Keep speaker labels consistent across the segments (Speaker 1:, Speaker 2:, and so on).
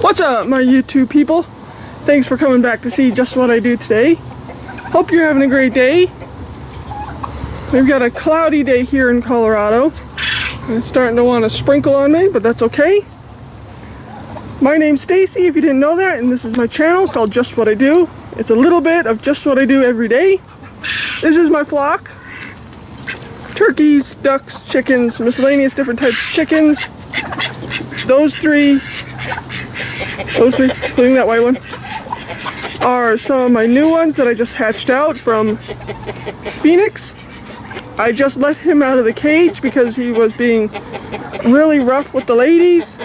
Speaker 1: What's up, my YouTube people? Thanks for coming back to see just what I do today. Hope you're having a great day. We've got a cloudy day here in Colorado. It's starting to want to sprinkle on me, but that's okay. My name's Stacy, if you didn't know that, and this is my channel called Just What I Do. It's a little bit of just what I do every day. This is my flock. Turkeys, ducks, chickens, miscellaneous different types of chickens. Those three, including that white one, are some of my new ones that I just hatched out from Phoenix. I just let him out of the cage because he was being really rough with the ladies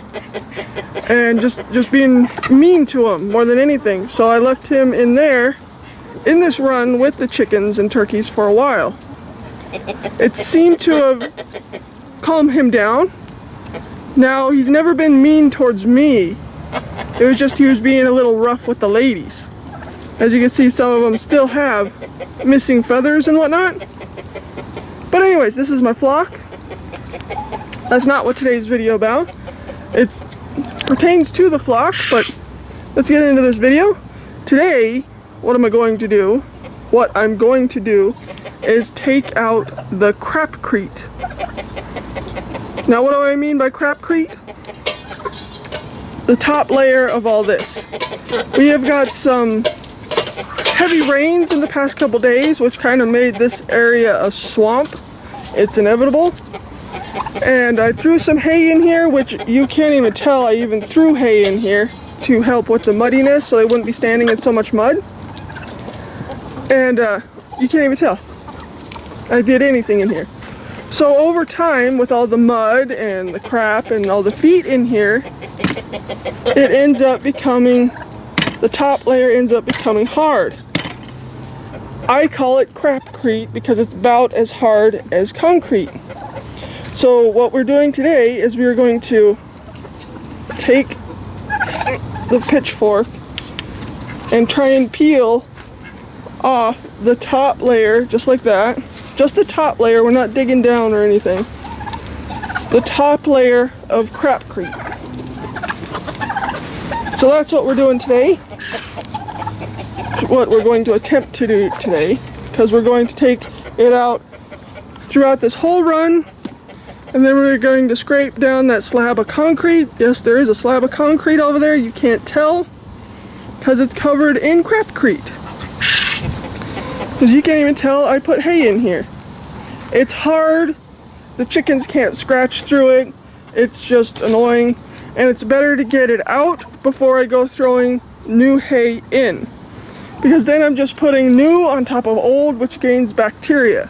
Speaker 1: and just being mean to them more than anything. So I left him in there in this run with the chickens and turkeys for a while. It seemed to have calmed him down. Now, he's never been mean towards me. It was just he was being a little rough with the ladies. As you can see, some of them still have missing feathers and whatnot. But anyways, this is my flock. That's not what today's video about. It pertains to the flock, but let's get into this video. Today, what I'm going to do is take out the Crap-Creat. Now, what do I mean by Crap-Creat? The top layer of all this. We have got some heavy rains in the past couple days, which kind of made this area a swamp. It's inevitable. And I threw some hay in here, which you can't even tell I even threw hay in here to help with the muddiness so they wouldn't be standing in so much mud. And you can't even tell I did anything in here. So over time, with all the mud and the crap and all the feet in here, it ends up becoming, the top layer ends up becoming hard. I call it Crap-Creat because it's about as hard as concrete. So what we're doing today is we're going to take the pitchfork and try and peel off the top layer, just like that. Just the top layer, we're not digging down or anything. The top layer of Crap-Creat. So that's what we're doing today. What we're going to attempt to do today, because we're going to take it out throughout this whole run, and then we're going to scrape down that slab of concrete. Yes, there is a slab of concrete over there. You can't tell because it's covered in Crap-Creat. Because you can't even tell I put hay in here. It's hard. The chickens can't scratch through it. It's just annoying. And it's better to get it out before I go throwing new hay in. Because then I'm just putting new on top of old, which gains bacteria.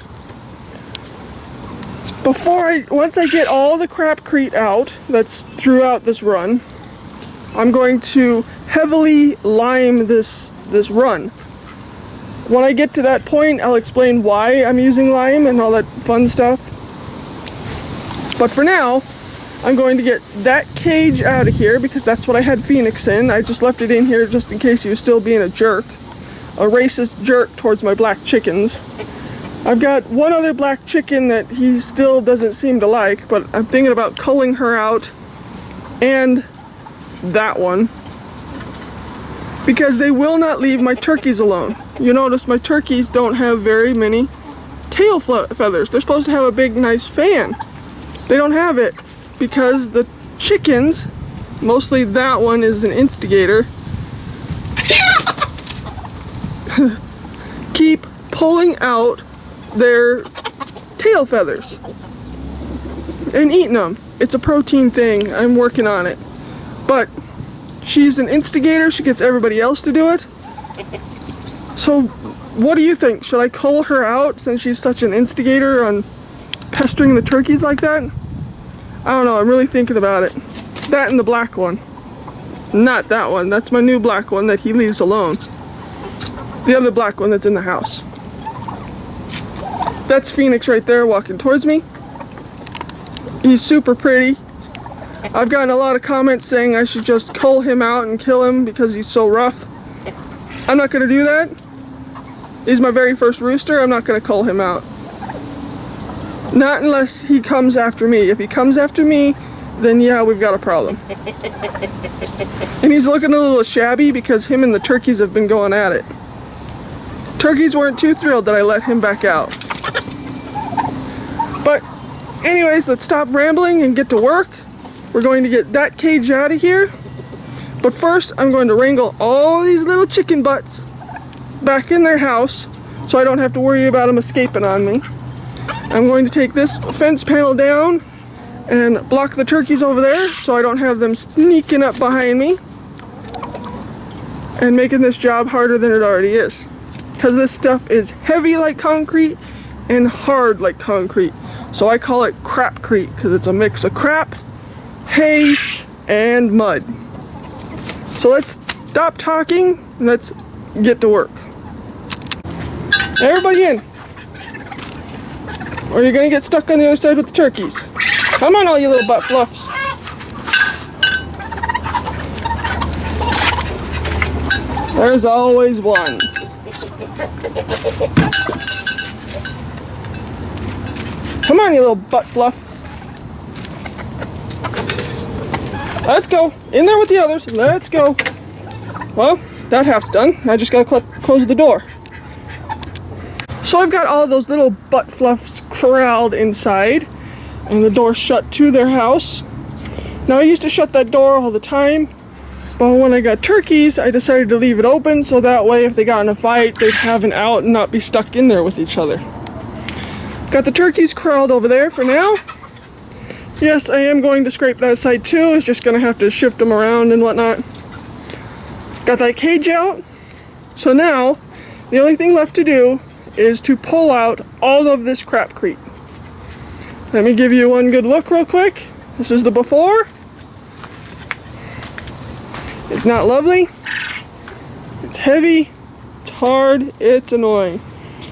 Speaker 1: Once I get all the Crap-Creat out that's throughout this run, I'm going to heavily lime this run. When I get to that point, I'll explain why I'm using lime and all that fun stuff. But for now, I'm going to get that cage out of here because that's what I had Phoenix in. I just left it in here just in case he was still being a jerk. A racist jerk towards my black chickens. I've got one other black chicken that he still doesn't seem to like, but I'm thinking about culling her out and that one. Because they will not leave my turkeys alone. You notice my turkeys don't have very many tail feathers. They're supposed to have a big, nice fan. They don't have it because the chickens, mostly that one is an instigator, keep pulling out their tail feathers and eating them. It's a protein thing. I'm working on it. But she's an instigator. She gets everybody else to do it. So what do you think? Should I cull her out since she's such an instigator on pestering the turkeys like that? I don't know. I'm really thinking about it. That and the black one. Not that one. That's my new black one that he leaves alone. The other black one that's in the house. That's Phoenix right there walking towards me. He's super pretty. I've gotten a lot of comments saying I should just cull him out and kill him because he's so rough. I'm not going to do that. He's my very first rooster. I'm not going to cull him out. Not unless he comes after me. If he comes after me, then yeah, we've got a problem. And he's looking a little shabby because him and the turkeys have been going at it. Turkeys weren't too thrilled that I let him back out. But anyways, let's stop rambling and get to work. We're going to get that cage out of here. But first, I'm going to wrangle all these little chicken butts back in their house so I don't have to worry about them escaping on me. I'm going to take this fence panel down and block the turkeys over there so I don't have them sneaking up behind me and making this job harder than it already is. Because this stuff is heavy like concrete and hard like concrete. So I call it Crap-Creat because it's a mix of crap, hay, and mud. So let's stop talking and let's get to work. Everybody in, or you're gonna get stuck on the other side with the turkeys. Come on, all you little butt fluffs. There's always one. Come on, you little butt fluff. Let's go. In there with the others. Let's go. Well, that half's done. I just gotta close the door. So I've got all those little butt fluffs corralled inside and the door shut to their house. Now I used to shut that door all the time, but when I got turkeys, I decided to leave it open so that way if they got in a fight, they'd have an out and not be stuck in there with each other. Got the turkeys corralled over there for now. Yes, I am going to scrape that side too. It's just going to have to shift them around and whatnot. Got that cage out. So now, the only thing left to do is to pull out all of this Crap-Creat. Let me give you one good look real quick. This is the before. It's not lovely. It's heavy. It's hard. It's annoying.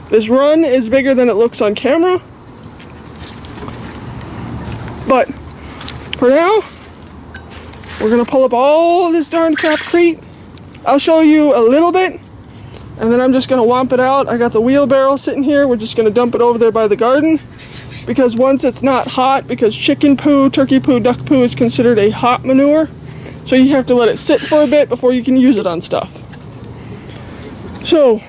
Speaker 1: This run is bigger than it looks on camera. But for now, we're gonna pull up all this darn Crap-Creat. I'll show you a little bit, and then I'm just gonna whomp it out. I got the wheelbarrow sitting here. We're just gonna dump it over there by the garden, because once it's not hot, because chicken poo, turkey poo, duck poo is considered a hot manure, so you have to let it sit for a bit before you can use it on stuff. So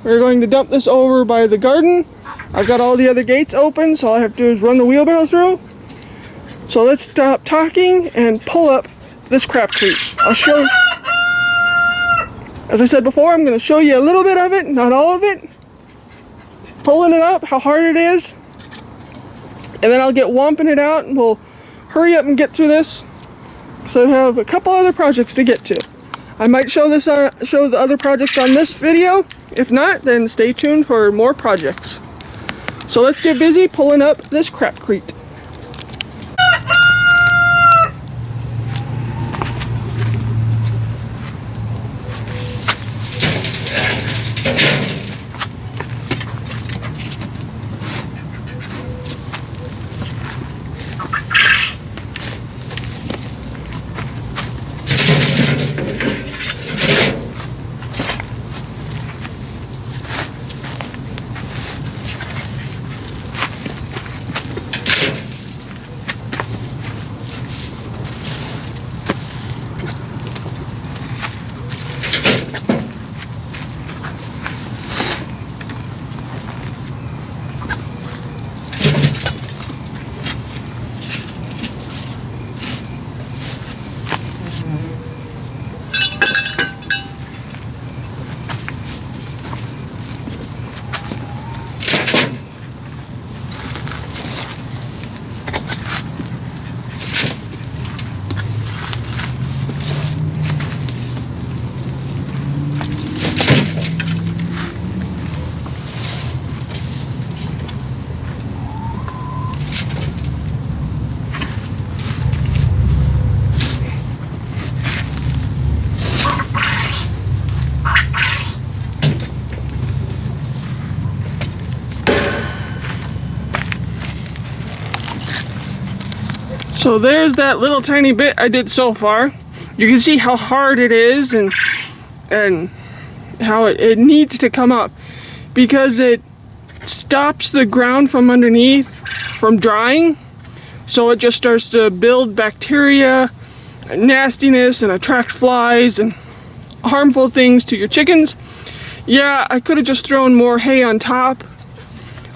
Speaker 1: we're going to dump this over by the garden. I've got all the other gates open, so all I have to do is run the wheelbarrow through. So let's stop talking and pull up this Crap-Creat. I'll show you. As I said before, I'm going to show you a little bit of it, not all of it. Pulling it up, how hard it is. And then I'll get whomping it out and we'll hurry up and get through this. So I have a couple other projects to get to. I might show the other projects on this video. If not, then stay tuned for more projects. So let's get busy pulling up this Crap-Creat. So there's that little tiny bit I did so far. You can see how hard it is and how it needs to come up because it stops the ground from underneath from drying. So it just starts to build bacteria, and nastiness, and attract flies and harmful things to your chickens. Yeah, I could have just thrown more hay on top,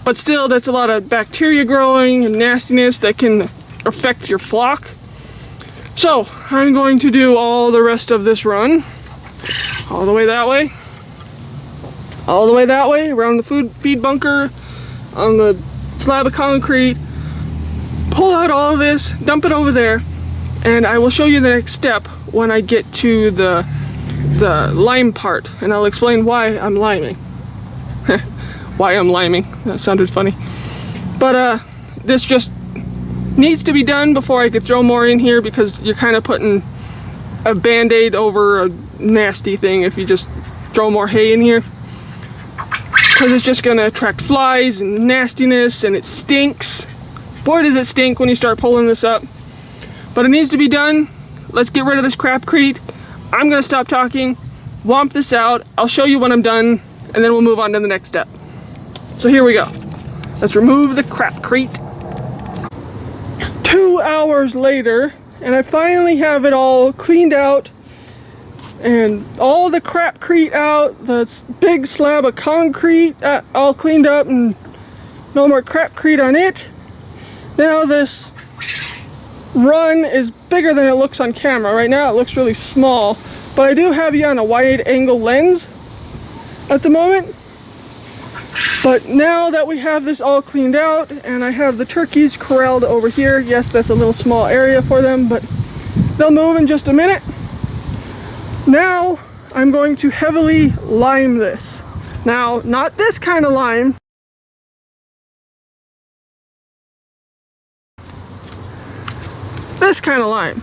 Speaker 1: but still that's a lot of bacteria growing and nastiness that can affect your flock. So I'm going to do all the rest of this run, all the way that way, all the way that way, around the feed bunker, on the slab of concrete, pull out all of this, dump it over there, and I will show you the next step when I get to the lime part, and I'll explain why I'm liming. Why I'm liming, that sounded funny. But this just needs to be done before I could throw more in here, because you're kind of putting a band-aid over a nasty thing if you just throw more hay in here, because it's just going to attract flies and nastiness, and it stinks. Boy, does it stink when you start pulling this up. But it needs to be done. Let's get rid of this Crap-Creat. I'm going to stop talking, womp this out. I'll show you when I'm done, and then we'll move on to the next step. So here we go. Let's remove the Crap-Creat. 2 hours later, and I finally have it all cleaned out, and all the Crap-Creat out, the big slab of concrete all cleaned up, and no more Crap-Creat on it. Now this run is bigger than it looks on camera. Right now it looks really small, but I do have you on a wide angle lens at the moment. But now that we have this all cleaned out, and I have the turkeys corralled over here, yes, that's a little small area for them, but they'll move in just a minute. Now I'm going to heavily lime this. Now, not this kind of lime. This kind of lime.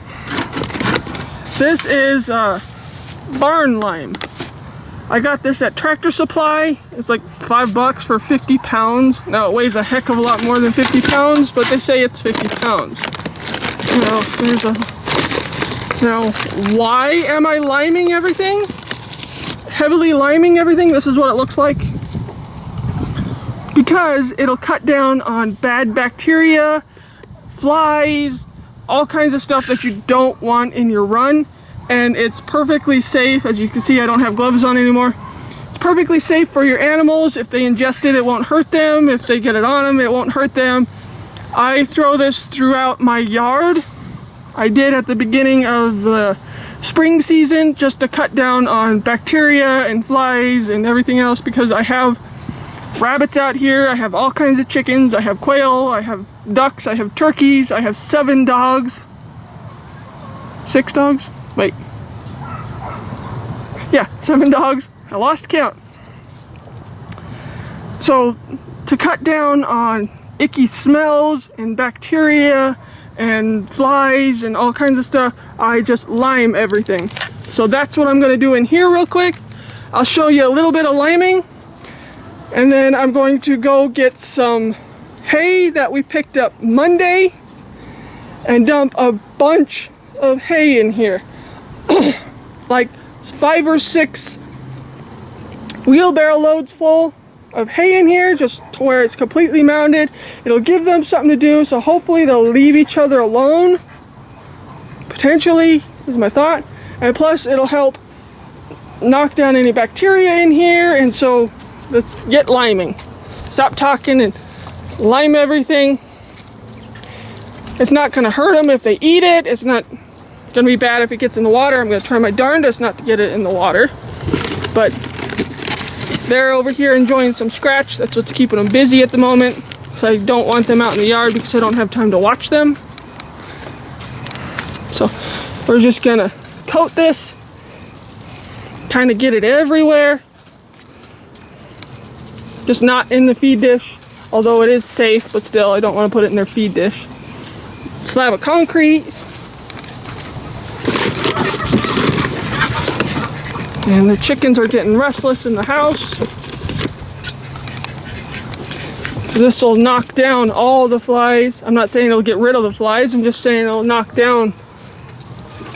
Speaker 1: This is barn lime. I got this at Tractor Supply. It's like $5 for 50 pounds. Now it weighs a heck of a lot more than 50 pounds, but they say it's 50 pounds. Now, why am I liming everything? Heavily liming everything? This is what it looks like. Because it'll cut down on bad bacteria, flies, all kinds of stuff that you don't want in your run, and it's perfectly safe. As you can see, I don't have gloves on anymore. It's perfectly safe for your animals. If they ingest it, it won't hurt them. If they get it on them, it won't hurt them. I throw this throughout my yard. I did at the beginning of the spring season, just to cut down on bacteria and flies and everything else, because I have rabbits out here, I have all kinds of chickens, I have quail, I have ducks, I have turkeys, I have 7 dogs. 6 dogs? Wait. Yeah, 7 dogs. I lost count. So, to cut down on icky smells and bacteria and flies and all kinds of stuff, I just lime everything. So that's what I'm going to do in here real quick. I'll show you a little bit of liming, and then I'm going to go get some hay that we picked up Monday and dump a bunch of hay in here. Like 5 or 6 wheelbarrow loads full of hay in here, just to where it's completely mounded. It'll give them something to do, so hopefully they'll leave each other alone. Potentially, is my thought. And plus it'll help knock down any bacteria in here, and so let's get liming. Stop talking and lime everything. It's not going to hurt them if they eat it. It's not going to be bad if it gets in the water. I'm going to try my darndest not to get it in the water. But they're over here enjoying some scratch. That's what's keeping them busy at the moment. So I don't want them out in the yard because I don't have time to watch them. So we're just going to coat this, kind of get it everywhere. Just not in the feed dish, although it is safe, but still I don't want to put it in their feed dish. Slab of concrete. And the chickens are getting restless in the house. This will knock down all the flies. I'm not saying it'll get rid of the flies, I'm just saying it'll knock down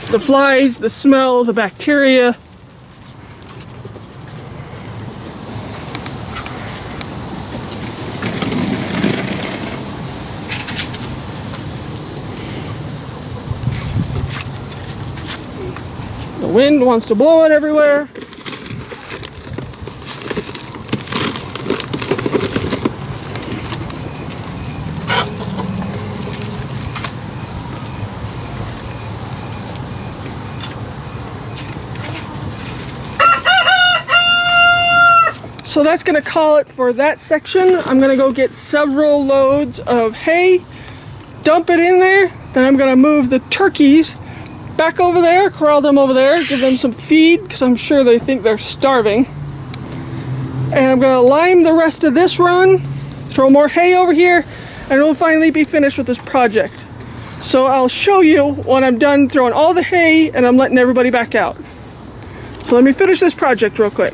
Speaker 1: the flies, the smell, the bacteria. The wind wants to blow it everywhere. So that's going to call it for that section. I'm going to go get several loads of hay, dump it in there, then I'm going to move the turkeys back over there, corral them over there, give them some feed because I'm sure they think they're starving. And I'm going to lime the rest of this run, throw more hay over here, and we'll finally be finished with this project. So I'll show you when I'm done throwing all the hay and I'm letting everybody back out. So let me finish this project real quick.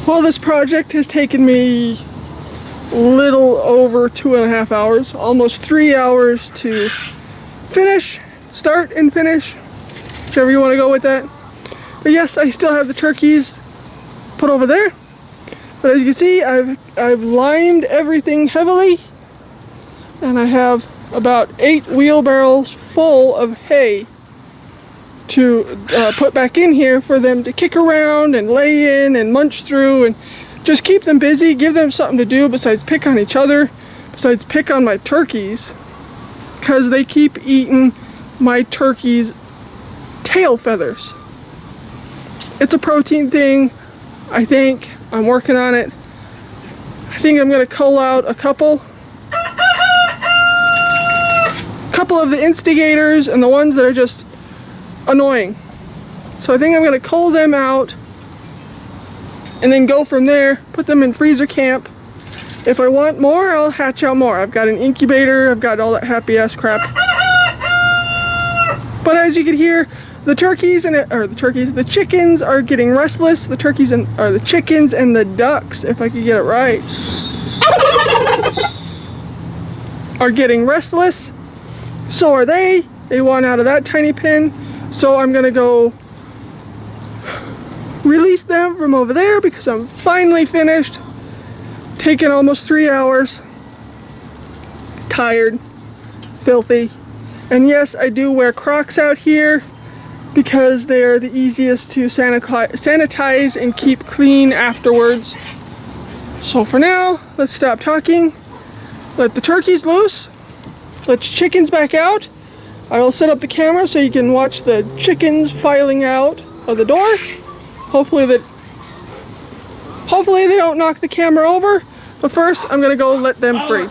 Speaker 1: Well, this project has taken me a little over 2.5 hours, almost 3 hours to finish, start and finish, whichever you want to go with that. But yes, I still have the turkeys put over there. But as you can see, I've limed everything heavily, and I have about 8 wheelbarrows full of hay to put back in here for them to kick around and lay in and munch through and just keep them busy, give them something to do besides pick on each other, besides pick on my turkeys, because they keep eating my turkeys' tail feathers. It's a protein thing, I think. I'm working on it. I think I'm going to cull out a couple of the instigators and the ones that are just annoying. So I think I'm going to cull them out and then go from there, put them in freezer camp. If I want more, I'll hatch out more. I've got an incubator, I've got all that happy ass crap. But as you can hear, the the chickens are getting restless. The chickens and the ducks, if I could get it right, are getting restless. So are they. They want out of that tiny pen. So I'm gonna go release them from over there because I'm finally finished. Taken almost 3 hours. Tired, filthy. And yes, I do wear Crocs out here because they are the easiest to sanitize and keep clean afterwards. So for now, let's stop talking. Let the turkeys loose. Let the chickens back out. I will set up the camera so you can watch the chickens filing out of the door. Hopefully they don't knock the camera over. But first, I'm gonna go let them free.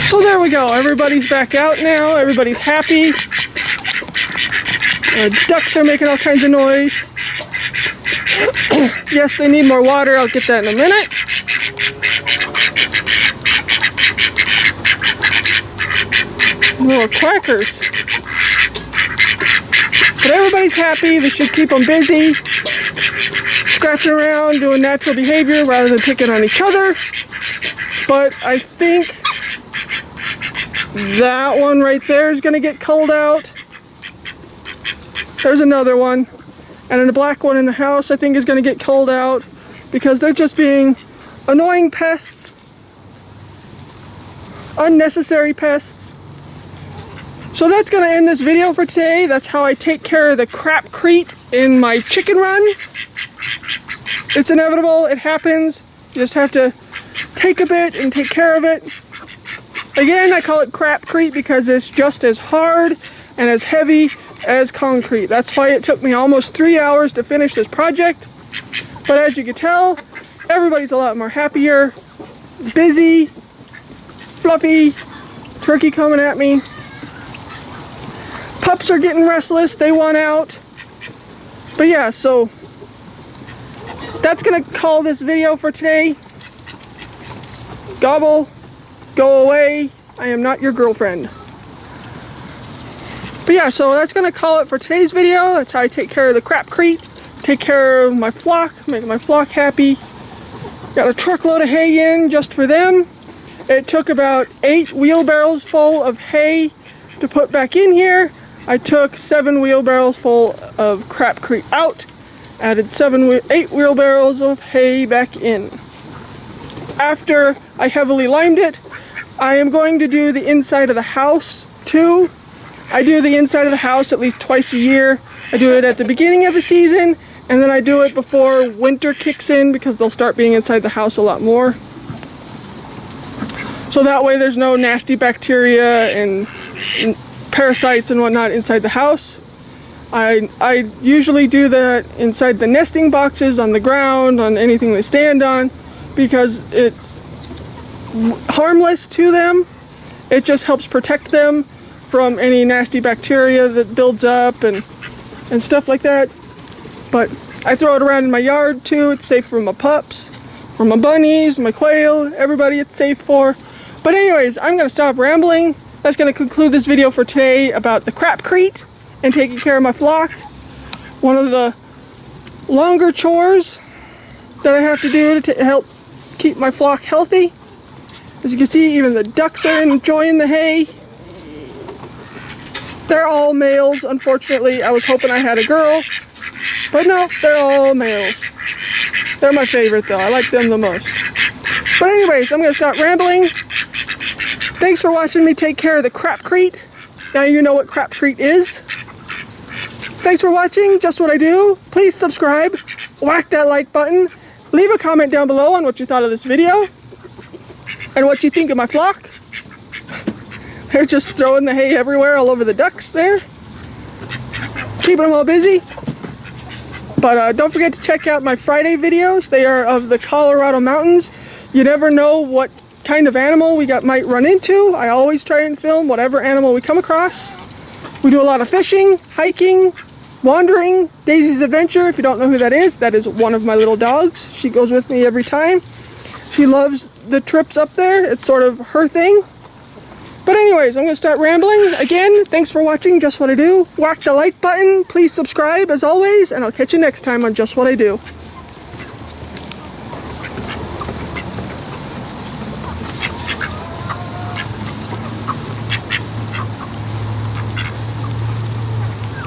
Speaker 1: So there we go, everybody's back out now, everybody's happy. Ducks are making all kinds of noise. Yes, they need more water, I'll get that in a minute. Little quackers. But everybody's happy, this should keep them busy. Scratching around, doing natural behavior rather than picking on each other. But I think that one right there is going to get culled out. There's another one. And then the black one in the house I think is going to get culled out because they're just being annoying pests. Unnecessary pests. So that's going to end this video for today. That's how I take care of the Crap-Creat in my chicken run. It's inevitable. It happens. You just have to take a bit and take care of it. Again, I call it Crap-Creat because it's just as hard and as heavy as concrete. That's why it took me almost 3 hours to finish this project. But as you can tell, everybody's a lot more happier, busy, fluffy, Turkey coming at me. Pups are getting restless. They want out. But yeah, so that's gonna call this video for today. Gobble, go away. I am not your girlfriend. But yeah, so that's gonna call it for today's video. That's how I take care of the Crap-Creat, take care of my flock, make my flock happy. Got a truckload of hay in just for them. It took about 8 wheelbarrows full of hay to put back in here. I took 7 wheelbarrows full of Crap-Creat out, added 8 wheelbarrows of hay back in. After I heavily limed it, I am going to do the inside of the house too. I do the inside of the house at least twice a year. I do it at the beginning of the season, and then I do it before winter kicks in because they'll start being inside the house a lot more. So that way there's no nasty bacteria and parasites and whatnot inside the house. I usually do that inside the nesting boxes, on the ground, on anything they stand on, because it's harmless to them. It just helps protect them from any nasty bacteria that builds up and stuff like that. But I throw it around in my yard too. It's safe for my pups, for my bunnies, my quail, everybody it's safe for. But anyways, I'm gonna stop rambling. That's gonna conclude this video for today about the Crap-Creat and taking care of my flock. One of the longer chores that I have to do to help keep my flock healthy. As you can see, even the ducks are enjoying the hay. They're all males, unfortunately. I was hoping I had a girl, but no, they're all males. They're my favorite though, I like them the most. But anyways, I'm gonna stop rambling. Thanks for watching me take care of the Crap-Creat. Now you know what Crap-Creat is. Thanks for watching Just What I Do. Please subscribe, whack that like button, leave a comment down below on what you thought of this video and what you think of my flock. They're just throwing the hay everywhere all over the ducks there. Keeping them all busy. But don't forget to check out my Friday videos. They are of the Colorado mountains. You never know what kind of animal we might run into. I always try and film whatever animal we come across. We do a lot of fishing, hiking, wandering. Daisy's Adventure, if you don't know who that is one of my little dogs. She goes with me every time. She loves the trips up there. It's sort of her thing. But anyways, I'm going to start rambling. Again, thanks for watching Just What I Do. Whack the like button. Please subscribe as always, and I'll catch you next time on Just What I Do.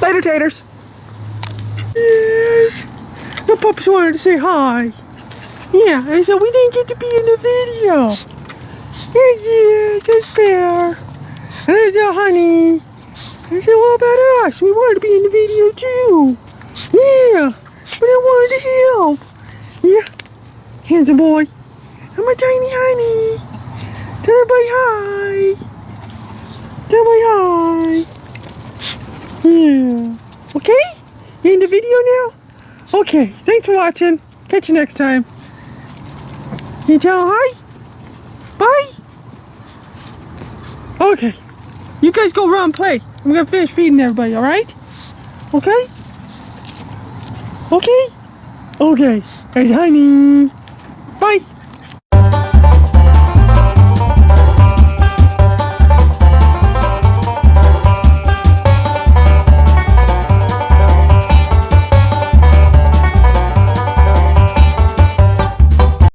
Speaker 1: Later, taters. Yes. The pups wanted to say hi. Yeah, I said we didn't get to be in the video. Yeah, that's fair. And there's the honey. I said, what about us? We wanted to be in the video too. Yeah, but I wanted to help. Yeah, handsome boy. I'm a tiny honey. Tell everybody hi. Tell everybody hi. Yeah. Okay? You in the video now? Okay, thanks for watching. Catch you next time. You tell them hi? Bye. Okay. You guys go run and play. I'm gonna finish feeding everybody, alright? Okay? Okay? Okay. There's honey. Bye.